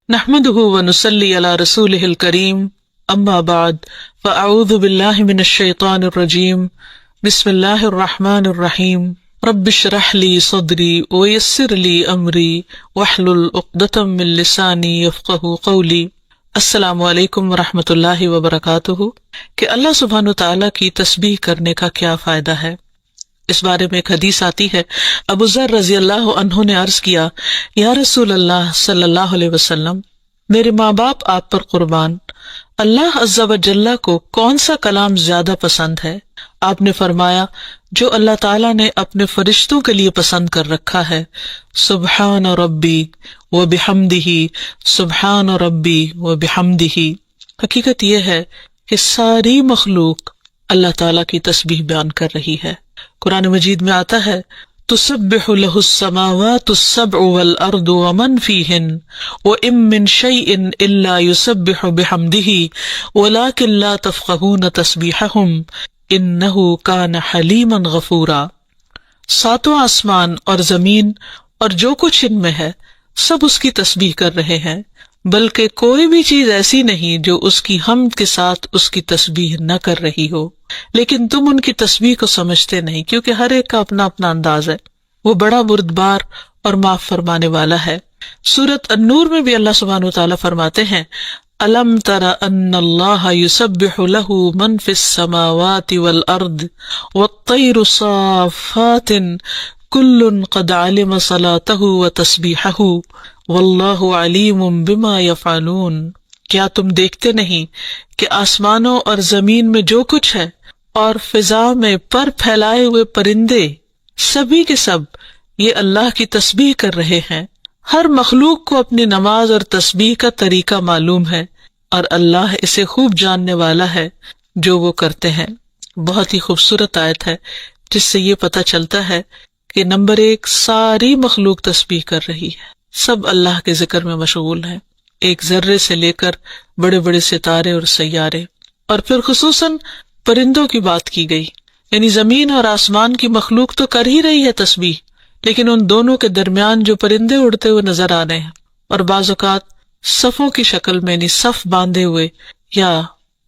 نحمده ونصلي على رسوله الكريم اما بعد فاعوذ بالله من الشيطان الرجيم بسم الله الرحمن الرحيم رب اشرح لي صدري ويسر لي امري واحلل عقدة من لساني يفقهوا قولي۔ السلام علیکم ورحمۃ اللہ وبرکاتہ۔ کہ اللہ سبحانہ وتعالیٰ کی تسبیح کرنے کا کیا فائدہ ہے، اس بارے میں ایک حدیث آتی ہے۔ ابو ذر رضی اللہ عنہ نے عرض کیا، یا رسول اللہ صلی اللہ علیہ وسلم، میرے ماں باپ آپ پر قربان، اللہ عز و جل کو کون سا کلام زیادہ پسند ہے؟ آپ نے فرمایا، جو اللہ تعالیٰ نے اپنے فرشتوں کے لیے پسند کر رکھا ہے، سبحان ربی و بحمدہ، سبحان ربی و بحمدہ۔ حقیقت یہ ہے کہ ساری مخلوق اللہ تعالیٰ کی تسبیح بیان کر رہی ہے۔ قرآن مجید میں آتا ہے، تسبح لہ السماوات السبع والارض ومن فیہن وإن من شیء الا یسبح بحمدہ ولکن لا تفقہون تسبیحہم انہ کان حلیما غفورا۔ ساتوں آسمان اور زمین اور جو کچھ ان میں ہے سب اس کی تسبیح کر رہے ہیں، بلکہ کوئی بھی چیز ایسی نہیں جو اس کی حمد کے ساتھ اس کی تسبیح نہ کر رہی ہو، لیکن تم ان کی تسبیح کو سمجھتے نہیں، کیونکہ ہر ایک کا اپنا اپنا انداز ہے۔ وہ بڑا بردبار اور معاف فرمانے والا ہے۔ سورۃ النور میں بھی اللہ سبحانہ وتعالیٰ فرماتے ہیں، الم تر ان اللہ یسبح لہ من فی السماوات والارض والطیر صافات کل قد علم صلاتہ وتسبیحہ واللہ علیم بما یفعلون۔ کیا تم دیکھتے نہیں کہ آسمانوں اور زمین میں جو کچھ ہے اور فضا میں پر پھیلائے ہوئے پرندے سبھی کے سب یہ اللہ کی تسبیح کر رہے ہیں۔ ہر مخلوق کو اپنی نماز اور تسبیح کا طریقہ معلوم ہے اور اللہ اسے خوب جاننے والا ہے جو وہ کرتے ہیں۔ بہت ہی خوبصورت آیت ہے جس سے یہ پتہ چلتا ہے کہ نمبر ایک، ساری مخلوق تسبیح کر رہی ہے، سب اللہ کے ذکر میں مشغول ہیں، ایک ذرے سے لے کر بڑے بڑے ستارے اور سیارے۔ اور پھر خصوصاً پرندوں کی بات کی گئی، یعنی زمین اور آسمان کی مخلوق تو کر ہی رہی ہے تسبیح، لیکن ان دونوں کے درمیان جو پرندے اڑتے ہوئے نظر آ رہے ہیں، اور بعض اوقات صفوں کی شکل میں، یعنی صف باندھے ہوئے یا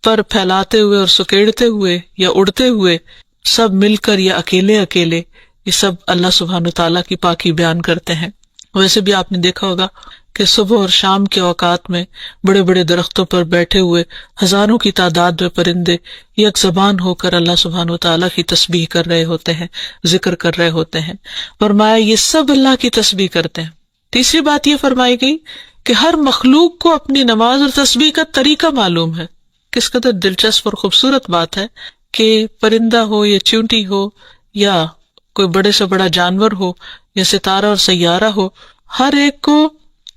پر پھیلاتے ہوئے اور سکیڑتے ہوئے یا اڑتے ہوئے، سب مل کر یا اکیلے اکیلے، یہ سب اللہ سبحانہ تعالیٰ کی پاکی بیان کرتے ہیں۔ ویسے بھی آپ نے دیکھا ہوگا کہ صبح اور شام کے اوقات میں بڑے بڑے درختوں پر بیٹھے ہوئے ہزاروں کی تعداد میں پرندے یک زبان ہو کر اللہ سبحانہ وتعالیٰ کی تسبیح کر رہے ہوتے ہیں، ذکر کر رہے ہوتے ہیں۔ فرمایا یہ سب اللہ کی تسبیح کرتے ہیں۔ تیسری بات یہ فرمائی گئی کہ ہر مخلوق کو اپنی نماز اور تسبیح کا طریقہ معلوم ہے۔ کس قدر دلچسپ اور خوبصورت بات ہے کہ پرندہ ہو یا چیونٹی ہو یا کوئی بڑے سے بڑا جانور ہو یا ستارہ اور سیارہ ہو، ہر ایک کو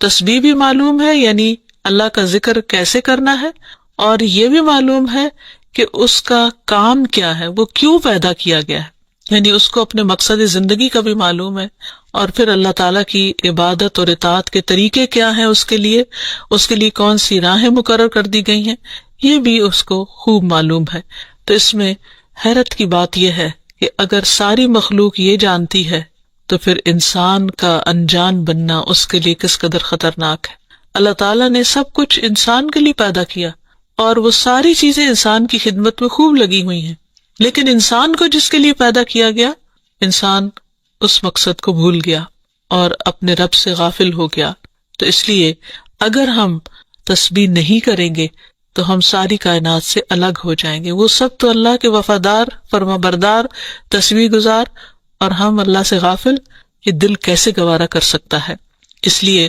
تسبیح بھی معلوم ہے، یعنی اللہ کا ذکر کیسے کرنا ہے، اور یہ بھی معلوم ہے کہ اس کا کام کیا ہے، وہ کیوں پیدا کیا گیا ہے، یعنی اس کو اپنے مقصد زندگی کا بھی معلوم ہے، اور پھر اللہ تعالیٰ کی عبادت اور اطاعت کے طریقے کیا ہیں، اس کے لیے کون سی راہیں مقرر کر دی گئی ہیں، یہ بھی اس کو خوب معلوم ہے۔ تو اس میں حیرت کی بات یہ ہے کہ اگر ساری مخلوق یہ جانتی ہے تو پھر انسان کا انجان بننا اس کے لیے کس قدر خطرناک ہے۔ اللہ تعالیٰ نے سب کچھ انسان کے لیے پیدا کیا اور وہ ساری چیزیں انسان کی خدمت میں خوب لگی ہوئی ہیں، لیکن انسان کو جس کے لیے پیدا کیا گیا، انسان اس مقصد کو بھول گیا اور اپنے رب سے غافل ہو گیا۔ تو اس لیے اگر ہم تسبیح نہیں کریں گے تو ہم ساری کائنات سے الگ ہو جائیں گے۔ وہ سب تو اللہ کے وفادار، فرما بردار، تسبیح گزار، اور ہم اللہ سے غافل، یہ دل کیسے گوارا کر سکتا ہے؟ اس لیے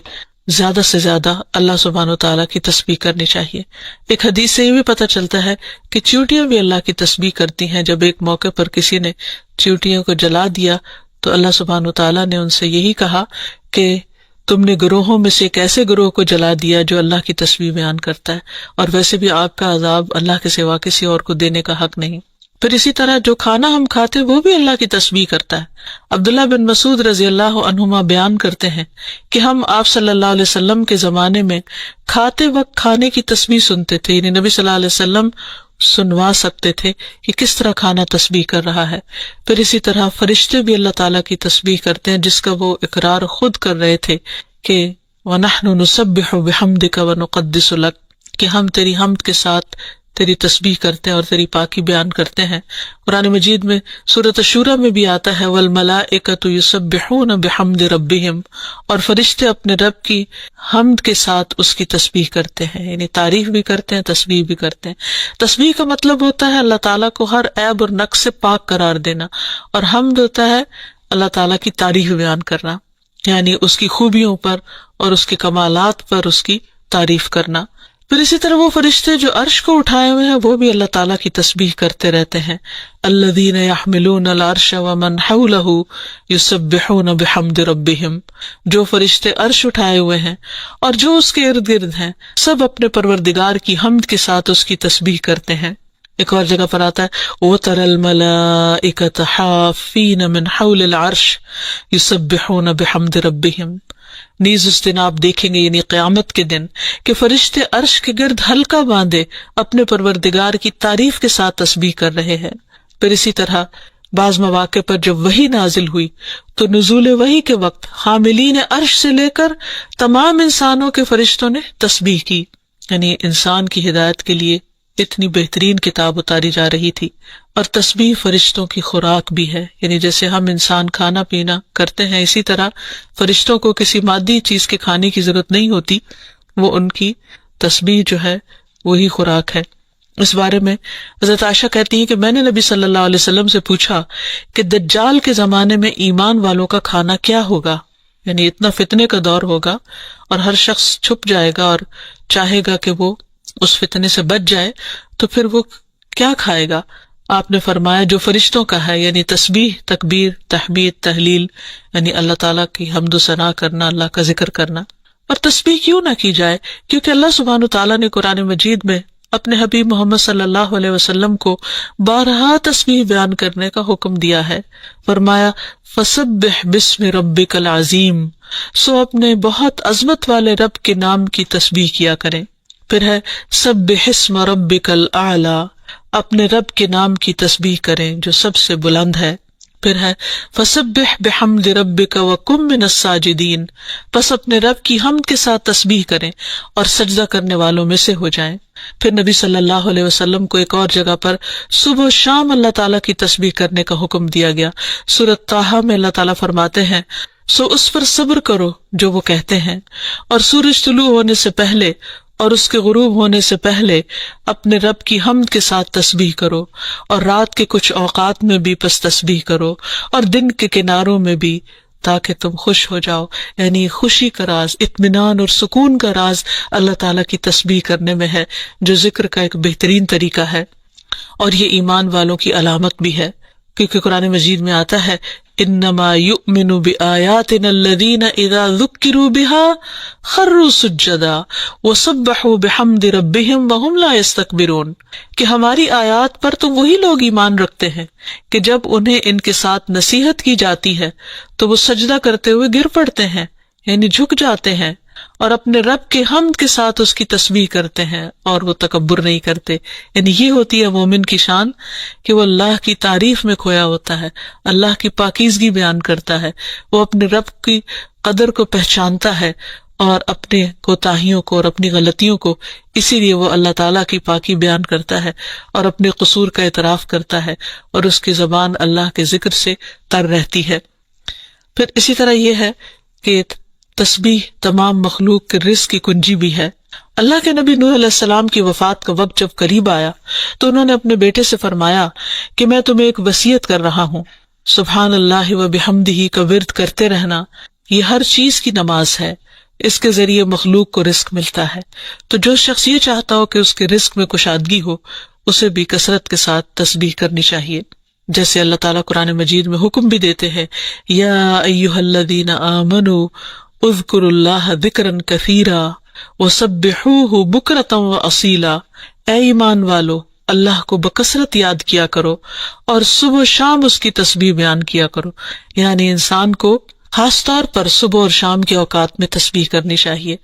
زیادہ سے زیادہ اللہ سبحانہ و تعالیٰ کی تسبیح کرنی چاہیے۔ ایک حدیث سے یہ بھی پتہ چلتا ہے کہ چیونٹیاں بھی اللہ کی تسبیح کرتی ہیں۔ جب ایک موقع پر کسی نے چیونٹیوں کو جلا دیا تو اللہ سبحانہ و تعالیٰ نے ان سے یہی کہا کہ تم نے گروہوں میں سے ایک ایسے گروہ کو جلا دیا جو اللہ کی تسبیح بیان کرتا ہے، اور ویسے بھی آگ کا عذاب اللہ کے سوا کسی اور کو دینے کا حق نہیں۔ پھر اسی طرح جو کھانا ہم کھاتے وہ بھی اللہ کی تسبیح کرتا ہے۔ عبداللہ بن مسعود رضی اللہ عنہما بیان کرتے ہیں کہ ہم آپ صلی اللہ علیہ وسلم کے زمانے میں کھاتے وقت کھانے کی تسبیح سنتے تھے، یعنی نبی صلی اللہ علیہ وسلم سنوا سکتے تھے کہ کس طرح کھانا تسبیح کر رہا ہے۔ پھر اسی طرح فرشتے بھی اللہ تعالیٰ کی تسبیح کرتے ہیں، جس کا وہ اقرار خود کر رہے تھے کہ وَنَحْنُ نُسَبِّحُ بِحَمْدِكَ وَنُقَدِّسُ لَكَ، کہ ہم تیری حمد کے ساتھ تیری تسبیح کرتے ہیں اور تیری پاکی بیان کرتے ہیں۔ قرآن مجید میں سورۃ الشورى میں بھی آتا ہے وَالْمَلَائِكَةُ يُسَبِّحُونَ بِحَمْدِ رَبِّهِمْ، اور فرشتے اپنے رب کی حمد کے ساتھ اس کی تسبیح کرتے ہیں، یعنی تعریف بھی کرتے ہیں، تسبیح بھی کرتے ہیں۔ تسبیح کا مطلب ہوتا ہے اللہ تعالیٰ کو ہر عیب اور نقص سے پاک قرار دینا، اور حمد ہوتا ہے اللہ تعالیٰ کی تعریف بیان کرنا، یعنی اس کی خوبیوں پر اور اس کے کمالات پر اس کی تعریف کرنا۔ پھر اسی طرح وہ فرشتے جو عرش کو اٹھائے ہوئے ہیں وہ بھی اللہ تعالیٰ کی تسبیح کرتے رہتے ہیں۔ الذین یحملون العرش ومن حولہ یسبحون بحمد ربہم، جو فرشتے عرش اٹھائے ہوئے ہیں اور جو اس کے ارد گرد ہیں سب اپنے پروردگار کی حمد کے ساتھ اس کی تسبیح کرتے ہیں۔ ایک اور جگہ پر آتا ہے وَتَرَى الْمَلَائِكَةَ حَافِّينَ مِنْ حَوْلِ الْعَرْشِ يُسَبِّحُونَ بِحَمْدِ رَبِّهِمْ، نیز اس دن آپ دیکھیں گے یعنی قیامت کے دن کہ فرشتے عرش کے گرد حلقہ باندھے اپنے پروردگار کی تعریف کے ساتھ تسبیح کر رہے ہیں۔ پھر اسی طرح بعض مواقع پر جب وحی نازل ہوئی تو نزول وحی کے وقت حاملین عرش سے لے کر تمام انسانوں کے فرشتوں نے تسبیح کی، یعنی انسان کی ہدایت کے لیے اتنی بہترین کتاب اتاری جا رہی تھی۔ اور تسبیح فرشتوں کی خوراک بھی ہے، یعنی جیسے ہم انسان کھانا پینا کرتے ہیں اسی طرح فرشتوں کو کسی مادی چیز کے کھانے کی ضرورت نہیں ہوتی، وہ ان کی تسبیح جو ہے وہی خوراک ہے۔ اس بارے میں حضرت عائشہ کہتی ہیں کہ میں نے نبی صلی اللہ علیہ وسلم سے پوچھا کہ دجال کے زمانے میں ایمان والوں کا کھانا کیا ہوگا، یعنی اتنا فتنے کا دور ہوگا اور ہر شخص چھپ جائے گا اور چاہے گا کہ وہ اس فتنے سے بچ جائے، تو پھر وہ کیا کھائے گا؟ آپ نے فرمایا جو فرشتوں کا ہے، یعنی تسبیح، تکبیر، تحمید، تحلیل، یعنی اللہ تعالیٰ کی حمد و ثنا کرنا، اللہ کا ذکر کرنا۔ اور تسبیح کیوں نہ کی جائے؟ کیونکہ اللہ سبحانہ تعالیٰ نے قرآن مجید میں اپنے حبیب محمد صلی اللہ علیہ وسلم کو بارہا تسبیح بیان کرنے کا حکم دیا ہے۔ فرمایا فسبح بسم ربک العظیم، سو اپنے بہت عظمت والے رب کے نام کی تسبیح کیا کریں۔ پھر ہے سبح اسم ربک الاعلی، اپنے رب کے نام کی تسبیح کریں جو سب سے بلند ہے۔ پھر ہے فسبح بحمد ربک وکن من الساجدین، پس اپنے رب کی حمد کے ساتھ تسبیح کریں اور سجدہ کرنے والوں میں سے ہو جائیں۔ پھر نبی صلی اللہ علیہ وسلم کو ایک اور جگہ پر صبح و شام اللہ تعالیٰ کی تسبیح کرنے کا حکم دیا گیا۔ سورۃ طٰہٰ میں اللہ تعالیٰ فرماتے ہیں سو اس پر صبر کرو جو وہ کہتے ہیں، اور سورج طلوع ہونے سے پہلے اور اس کے غروب ہونے سے پہلے اپنے رب کی حمد کے ساتھ تسبیح کرو، اور رات کے کچھ اوقات میں بھی پس تسبیح کرو، اور دن کے کناروں میں بھی، تاکہ تم خوش ہو جاؤ۔ یعنی خوشی کا راز، اطمینان اور سکون کا راز اللہ تعالیٰ کی تسبیح کرنے میں ہے، جو ذکر کا ایک بہترین طریقہ ہے، اور یہ ایمان والوں کی علامت بھی ہے، کیونکہ قرآن مجید میں آتا ہے انما یؤمن بآیاتنا الذین اذا ذکروا بها خروا سجدا وسبحوا بحمد ربهم وهم لا یستکبرون، کہ ہماری آیات پر تو وہی لوگ ایمان رکھتے ہیں کہ جب انہیں ان کے ساتھ نصیحت کی جاتی ہے تو وہ سجدہ کرتے ہوئے گر پڑتے ہیں، یعنی جھک جاتے ہیں، اور اپنے رب کے حمد کے ساتھ اس کی تسبیح کرتے ہیں اور وہ تکبر نہیں کرتے۔ یعنی یہ ہوتی ہے مومن کی شان کہ وہ اللہ کی تعریف میں کھویا ہوتا ہے، اللہ کی پاکیزگی بیان کرتا ہے، وہ اپنے رب کی قدر کو پہچانتا ہے اور اپنے کوتاہیوں کو اور اپنی غلطیوں کو، اسی لیے وہ اللہ تعالیٰ کی پاکی بیان کرتا ہے اور اپنے قصور کا اعتراف کرتا ہے، اور اس کی زبان اللہ کے ذکر سے تر رہتی ہے۔ پھر اسی طرح یہ ہے کہ تسبیح تمام مخلوق کے رزق کی کنجی بھی ہے۔ اللہ کے نبی نوح علیہ السلام کی وفات کا وقت جب قریب آیا تو انہوں نے اپنے بیٹے سے فرمایا کہ میں تمہیں ایک وصیت کر رہا ہوں، سبحان اللہ و بحمدہ کا ورد کرتے رہنا، یہ ہر چیز کی نماز ہے، اس کے ذریعے مخلوق کو رزق ملتا ہے، تو جو شخص یہ چاہتا ہو کہ اس کے رزق میں کشادگی ہو اسے بھی کثرت کے ساتھ تسبیح کرنی چاہیے، جیسے اللہ تعالیٰ قرآن مجید میں حکم بھی دیتے ہیں یا ایھا الذین آمنوا اذکروا اللہ ذکرا کثیرا وسبحوہ بکرۃ واصیلا، اے ایمان والو اللہ کو بکثرت یاد کیا کرو اور صبح و شام اس کی تسبیح بیان کیا کرو۔ یعنی انسان کو خاص طور پر صبح اور شام کے اوقات میں تسبیح کرنی چاہیے،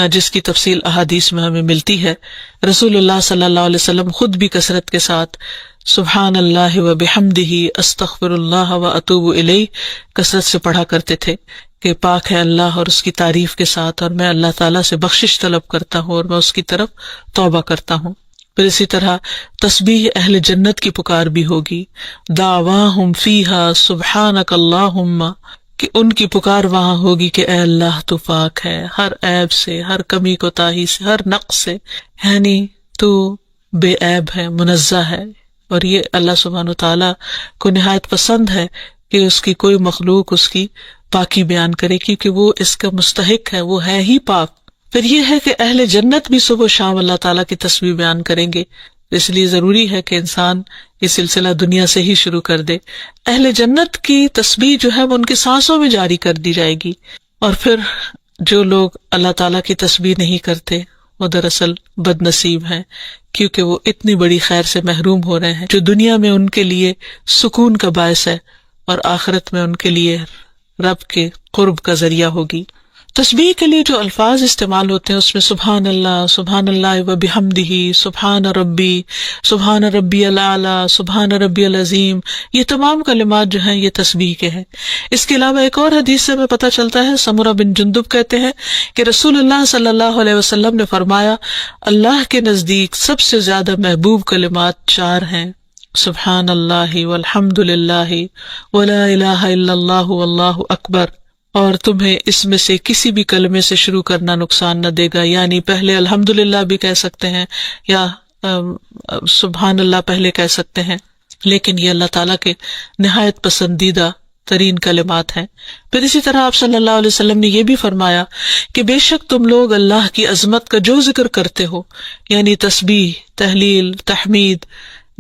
جس کی تفصیل احادیث میں ہمیں ملتی ہے۔ رسول اللہ صلی اللہ علیہ وسلم خود بھی کثرت کے ساتھ سبحان اللہ و بحمدہ استغفر اللہ و اتوب الیہ کثرت سے پڑھا کرتے تھے، کہ پاک ہے اللہ اور اس کی تعریف کے ساتھ، اور میں اللہ تعالیٰ سے بخشش طلب کرتا ہوں اور میں اس کی طرف توبہ کرتا ہوں۔ پھر اسی طرح تسبیح اہل جنت کی پکار بھی ہوگی، دعواہم فیہا سبحانک اللہم، کہ ان کی پکار وہاں ہوگی کہ اے اللہ تو پاک ہے ہر عیب سے، ہر کمی کوتاہی سے، ہر نقص سے، یعنی تو بے عیب ہے، منزہ ہے۔ اور یہ اللہ سبحانہ وتعالیٰ کو نہایت پسند ہے کہ اس کی کوئی مخلوق اس کی پاکی بیان کرے، کیونکہ وہ اس کا مستحق ہے، وہ ہے ہی پاک۔ پھر یہ ہے کہ اہل جنت بھی صبح و شام اللہ تعالیٰ کی تسبیح بیان کریں گے، اس لیے ضروری ہے کہ انسان یہ سلسلہ دنیا سے ہی شروع کر دے۔ اہل جنت کی تسبیح جو ہے وہ ان کی سانسوں میں جاری کر دی جائے گی۔ اور پھر جو لوگ اللہ تعالیٰ کی تسبیح نہیں کرتے وہ دراصل بد نصیب ہیں، کیونکہ وہ اتنی بڑی خیر سے محروم ہو رہے ہیں جو دنیا میں ان کے لیے سکون کا باعث ہے اور آخرت میں ان کے لیے رب کے قرب کا ذریعہ ہوگی۔ تسبیح کے لیے جو الفاظ استعمال ہوتے ہیں اس میں سبحان اللہ و بحمدہ، سبحان ربی الاعلی، سبحان ربی العظیم، یہ تمام کلمات جو ہیں یہ تسبیح کے ہیں۔ اس کے علاوہ ایک اور حدیث سے ہمیں پتہ چلتا ہے، سمرہ بن جندب کہتے ہیں کہ رسول اللہ صلی اللہ علیہ وسلم نے فرمایا، اللہ کے نزدیک سب سے زیادہ محبوب کلمات 4 ہیں، سبحان اللہ والحمد للہ ولا الہ الا اللہ واللہ اکبر، اور تمہیں اس میں سے کسی بھی کلمے سے شروع کرنا نقصان نہ دے گا، یعنی پہلے الحمدللہ بھی کہہ سکتے ہیں یا سبحان اللہ پہلے کہہ سکتے ہیں، لیکن یہ اللہ تعالیٰ کے نہایت پسندیدہ ترین کلمات ہیں۔ پھر اسی طرح آپ صلی اللہ علیہ وسلم نے یہ بھی فرمایا کہ بے شک تم لوگ اللہ کی عظمت کا جو ذکر کرتے ہو، یعنی تسبیح، تحلیل، تحمید،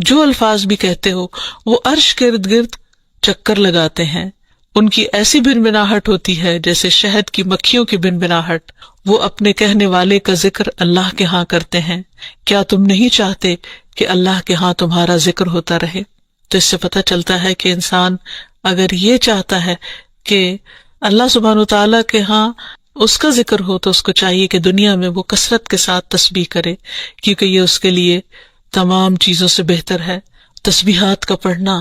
جو الفاظ بھی کہتے ہو، وہ عرش کے ارد گرد چکر لگاتے ہیں، ان کی ایسی بنبناہٹ ہوتی ہے جیسے شہد کی مکھیوں کی بنبناہٹ، وہ اپنے کہنے والے کا ذکر اللہ کے ہاں کرتے ہیں، کیا تم نہیں چاہتے کہ اللہ کے ہاں تمہارا ذکر ہوتا رہے؟ تو اس سے پتہ چلتا ہے کہ انسان اگر یہ چاہتا ہے کہ اللہ سبحانہ وتعالیٰ کے ہاں اس کا ذکر ہو تو اس کو چاہیے کہ دنیا میں وہ کثرت کے ساتھ تسبیح کرے، کیونکہ یہ اس کے لیے تمام چیزوں سے بہتر ہے۔ تسبیحات کا پڑھنا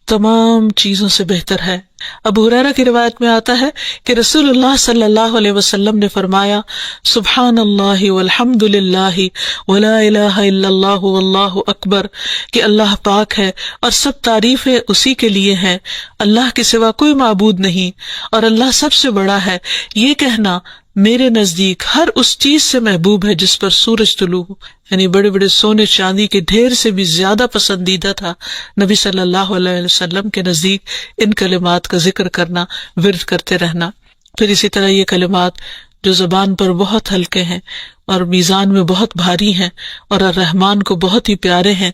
تمام چیزوں سے بہتر ہے۔ ابو ہریرہ کی روایت میں آتا ہے کہ رسول اللہ صلی اللہ علیہ وسلم نے فرمایا، سبحان اللہ والحمد للہ ولا الہ الا اللہ واللہ اکبر، کہ اللہ پاک ہے اور سب تعریفیں اسی کے لیے ہیں، اللہ کے سوا کوئی معبود نہیں اور اللہ سب سے بڑا ہے۔ یہ کہنا میرے نزدیک ہر اس چیز سے محبوب ہے جس پر سورج طلوع ہو، یعنی بڑے بڑے سونے چاندی کے ڈھیر سے بھی زیادہ پسندیدہ تھا نبی صلی اللہ علیہ وسلم کے نزدیک ان کلمات کا ذکر کرنا، ورد کرتے رہنا۔ پھر اسی طرح یہ کلمات جو زبان پر بہت ہلکے ہیں اور میزان میں بہت بھاری ہیں اور الرحمن کو بہت ہی پیارے ہیں،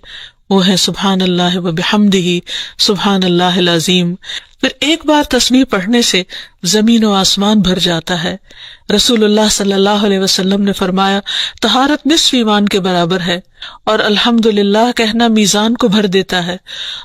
وہ ہے سبحان اللہ و بحمدہ، سبحان اللہ العظیم۔ پھر ایک بار تسبیح پڑھنے سے زمین و آسمان بھر جاتا ہے۔ رسول اللہ صلی اللہ علیہ وسلم نے فرمایا، طہارت نصف ایمان کے برابر ہے، اور الحمدللہ کہنا میزان کو بھر دیتا ہے۔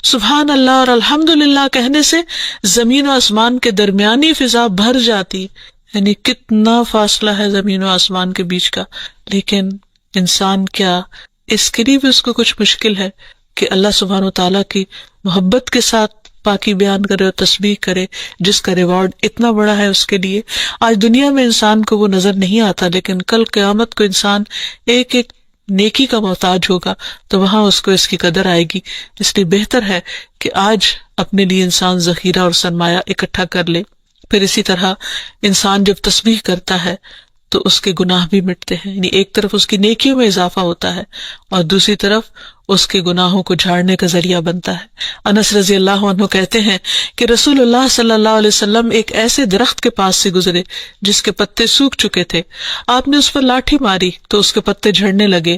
سبحان اللہ اور الحمدللہ کہنے سے زمین و آسمان کے درمیانی فضا بھر جاتی، یعنی کتنا فاصلہ ہے زمین و آسمان کے بیچ کا، لیکن انسان کیا اس کے لیے بھی اس کو کچھ مشکل ہے کہ اللہ سبحانہ وتعالیٰ کی محبت کے ساتھ پاکی بیان کرے اور تسبیح کرے، جس کا ریوارڈ اتنا بڑا ہے اس کے لیے۔ آج دنیا میں انسان کو وہ نظر نہیں آتا، لیکن کل قیامت کو انسان ایک ایک نیکی کا محتاج ہوگا تو وہاں اس کو اس کی قدر آئے گی۔ اس لیے بہتر ہے کہ آج اپنے لیے انسان ذخیرہ اور سرمایہ اکٹھا کر لے۔ پھر اسی طرح انسان جب تسبیح کرتا ہے تو اس کے گناہ بھی مٹتے ہیں، یعنی ایک طرف اس کی نیکیوں میں اضافہ ہوتا ہے اور دوسری طرف اس کے گناہوں کو جھاڑنے کا ذریعہ بنتا ہے۔ انس رضی اللہ عنہ کہتے ہیں کہ رسول اللہ صلی اللہ علیہ وسلم ایک ایسے درخت کے پاس سے گزرے جس کے پتے سوکھ چکے تھے، آپ نے اس پر لاٹھی ماری تو اس کے پتے جھڑنے لگے،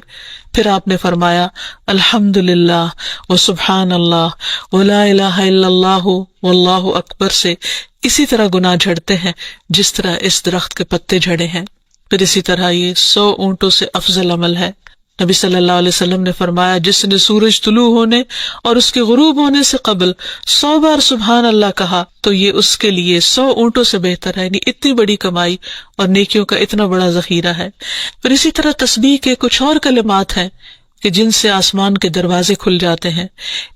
پھر آپ نے فرمایا، الحمدللہ وسبحان اللہ ولا الہ الا اللہ واللہ اکبر سے اسی طرح گناہ جھڑتے ہیں جس طرح اس درخت کے پتے جھڑے ہیں۔ پھر اسی طرح یہ 100 اونٹوں سے افضل عمل ہے۔ نبی صلی اللہ علیہ وسلم نے فرمایا، جس نے سورج طلوع ہونے اور اس کے غروب ہونے سے قبل 100 بار سبحان اللہ کہا تو یہ اس کے لیے 100 اونٹوں سے بہتر ہے، یعنی اتنی بڑی کمائی اور نیکیوں کا اتنا بڑا ذخیرہ ہے۔ پھر اسی طرح تسبیح کے کچھ اور کلمات ہیں، کہ جن سے آسمان کے دروازے کھل جاتے ہیں۔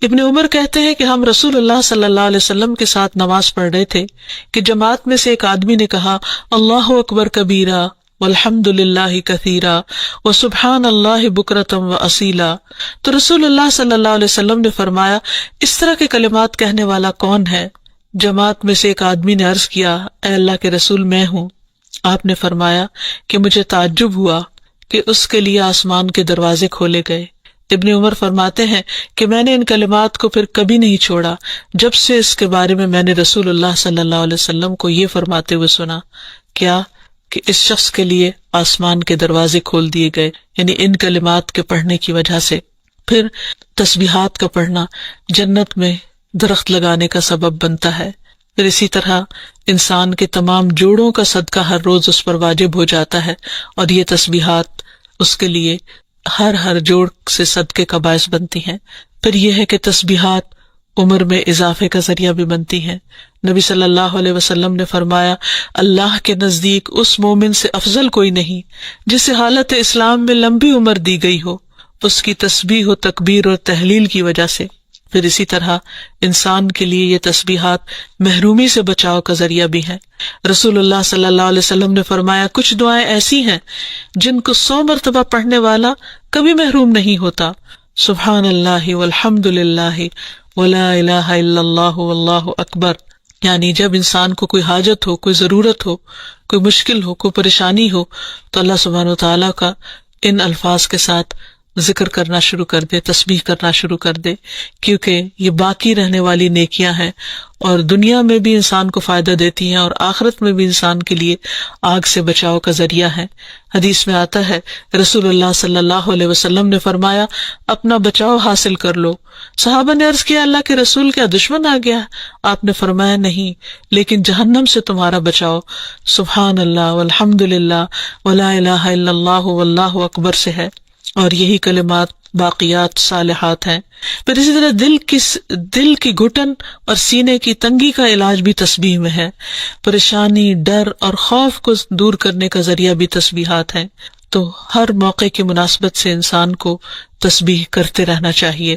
ابن عمر کہتے ہیں کہ ہم رسول اللہ صلی اللہ علیہ وسلم کے ساتھ نماز پڑھ رہے تھے کہ جماعت میں سے ایک آدمی نے کہا اللہ اکبر کبیرہ والحمد للہ کثیرا وسبحان اللہ بکرۃ واصیلا، تو رسول اللہ صلی اللہ علیہ وسلم نے فرمایا اس طرح کے کلمات کہنے والا کون ہے؟ جماعت میں سے ایک آدمی نے عرض کیا اے اللہ کے رسول میں ہوں۔ آپ نے فرمایا کہ مجھے تعجب ہوا کہ اس کے لیے آسمان کے دروازے کھولے گئے۔ ابن عمر فرماتے ہیں کہ میں نے ان کلمات کو پھر کبھی نہیں چھوڑا جب سے اس کے بارے میں نے رسول اللہ صلی اللہ علیہ وسلم کو یہ فرماتے ہوئے سنا، کیا کہ اس شخص کے لیے آسمان کے دروازے کھول دیے گئے، یعنی ان کلمات کے پڑھنے کی وجہ سے۔ پھر تسبیحات کا پڑھنا جنت میں درخت لگانے کا سبب بنتا ہے۔ پھر اسی طرح انسان کے تمام جوڑوں کا صدقہ ہر روز اس پر واجب ہو جاتا ہے، اور یہ تسبیحات اس کے لیے ہر جوڑ سے صدقے کا باعث بنتی ہیں۔ پھر یہ ہے کہ تسبیحات عمر میں اضافے کا ذریعہ بھی بنتی ہیں۔ نبی صلی اللہ علیہ وسلم نے فرمایا اللہ کے نزدیک اس مومن سے افضل کوئی نہیں جسے حالت اسلام میں لمبی عمر دی گئی ہو اس کی تسبیح و تکبیر اور تحلیل کی وجہ سے۔ پھر اسی طرح انسان کے لیے یہ تسبیحات محرومی سے بچاؤ کا ذریعہ بھی ہیں۔ رسول اللہ صلی اللہ علیہ وسلم نے فرمایا کچھ دعائیں ایسی ہیں جن کو 100 مرتبہ پڑھنے والا کبھی محروم نہیں ہوتا۔ سبحان اللہ والحمد للہ ولا الہ الا اللہ واللہ اکبر، یعنی جب انسان کو کوئی حاجت ہو، کوئی ضرورت ہو، کوئی مشکل ہو، کوئی پریشانی ہو، تو اللہ سبحانہ وتعالیٰ کا ان الفاظ کے ساتھ ذکر کرنا شروع کر دے، تسبیح کرنا شروع کر دے، کیونکہ یہ باقی رہنے والی نیکیاں ہیں اور دنیا میں بھی انسان کو فائدہ دیتی ہیں اور آخرت میں بھی انسان کے لیے آگ سے بچاؤ کا ذریعہ ہے۔ حدیث میں آتا ہے رسول اللہ صلی اللہ علیہ وسلم نے فرمایا اپنا بچاؤ حاصل کر لو۔ صحابہ نے عرض کیا اللہ کے رسول کیا دشمن آ گیا؟ آپ نے فرمایا نہیں، لیکن جہنم سے تمہارا بچاؤ سبحان اللہ والحمد للہ ولا الہ الا اللہ واللہ اکبر سے ہے، اور یہی کلمات باقیات صالحات ہیں۔ پھر اسی طرح دل کی گھٹن اور سینے کی تنگی کا علاج بھی تسبیح میں ہے۔ پریشانی، ڈر اور خوف کو دور کرنے کا ذریعہ بھی تسبیحات ہیں۔ تو ہر موقع کی مناسبت سے انسان کو تسبیح کرتے رہنا چاہیے۔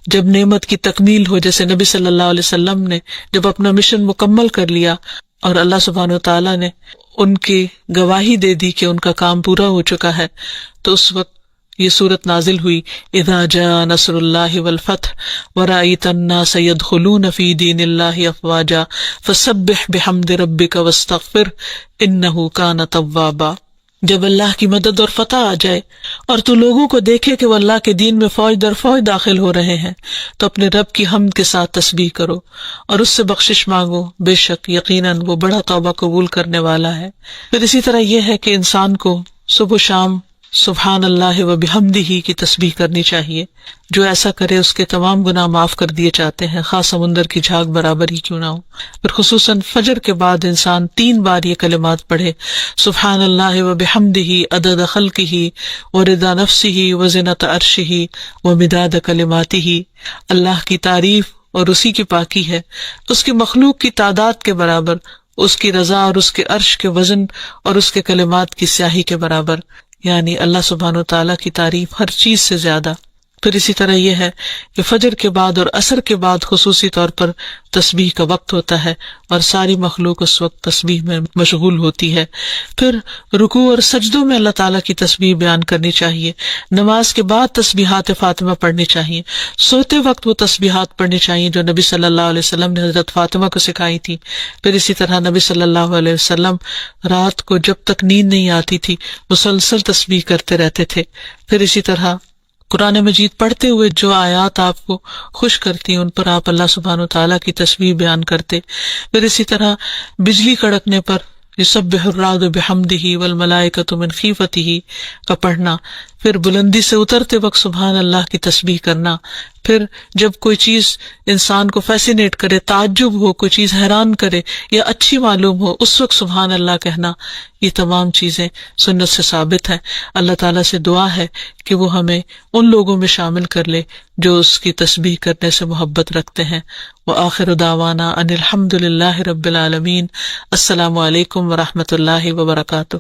جب نعمت کی تکمیل ہو، جیسے نبی صلی اللہ علیہ وسلم نے جب اپنا مشن مکمل کر لیا اور اللہ سبحانہ وتعالیٰ نے ان کی گواہی دے دی کہ ان کا کام پورا ہو چکا ہے، تو اس وقت یہ سورت نازل ہوئی اذا جاء نصر اللہ والفتح ورأیت الناس يدخلون فی دین اللہ افواجا فسبح بحمد ربک واستغفر انہ کان توابا۔ جب اللہ کی مدد اور فتح آ جائے اور تو لوگوں کو دیکھے کہ وہ اللہ کے دین میں فوج در فوج داخل ہو رہے ہیں، تو اپنے رب کی حمد کے ساتھ تسبیح کرو اور اس سے بخشش مانگو، بے شک یقیناً وہ بڑا توبہ قبول کرنے والا ہے۔ پھر اسی طرح یہ ہے کہ انسان کو صبح و شام سبحان اللہ و بحمدہ کی تسبیح کرنی چاہیے۔ جو ایسا کرے اس کے تمام گناہ معاف کر دیے جاتے ہیں، خاص سمندر کی جھاگ برابر ہی کیوں نہ ہو۔ پھر خصوصاً فجر کے بعد انسان 3 بار یہ کلمات پڑھے سبحان اللہ و بحمدہ عدد خلقہ و رضا نفسہ و زنۃ عرشہ و مداد کلماتہ۔ اللہ کی تعریف اور اسی کی پاکی ہے، اس کی مخلوق کی تعداد کے برابر، اس کی رضا اور اس کے عرش کے وزن اور اس کے کلمات کی سیاہی کے برابر، یعنی اللہ سبحانہ وتعالیٰ کی تعریف ہر چیز سے زیادہ۔ پھر اسی طرح یہ ہے کہ فجر کے بعد اور عصر کے بعد خصوصی طور پر تسبیح کا وقت ہوتا ہے اور ساری مخلوق اس وقت تسبیح میں مشغول ہوتی ہے۔ پھر رکوع اور سجدوں میں اللہ تعالیٰ کی تسبیح بیان کرنی چاہیے۔ نماز کے بعد تسبیحات فاطمہ پڑھنی چاہیے۔ سوتے وقت وہ تسبیحات پڑھنی چاہیے جو نبی صلی اللہ علیہ وسلم نے حضرت فاطمہ کو سکھائی تھی۔ پھر اسی طرح نبی صلی اللہ علیہ وسلم رات کو جب تک نیند نہیں آتی تھی مسلسل تسبیح کرتے رہتے تھے۔ پھر اسی طرح قرآن مجید پڑھتے ہوئے جو آیات آپ کو خوش کرتی ہیں ان پر آپ اللہ سبحانہ وتعالیٰ کی تسبیح بیان کرتے۔ پھر اسی طرح بجلی کڑکنے پر یسبح الرعد بحمدہ والملائکۃ من خیفتہ کا پڑھنا۔ پھر بلندی سے اترتے وقت سبحان اللہ کی تسبیح کرنا۔ پھر جب کوئی چیز انسان کو فیسینیٹ کرے، تعجب ہو، کوئی چیز حیران کرے یا اچھی معلوم ہو، اس وقت سبحان اللہ کہنا۔ یہ تمام چیزیں سنت سے ثابت ہیں۔ اللہ تعالیٰ سے دعا ہے کہ وہ ہمیں ان لوگوں میں شامل کر لے جو اس کی تسبیح کرنے سے محبت رکھتے ہیں۔ وآخر دعوانا ان الحمد للہ رب العالمین۔ السلام علیکم ورحمۃ اللہ وبرکاتہ۔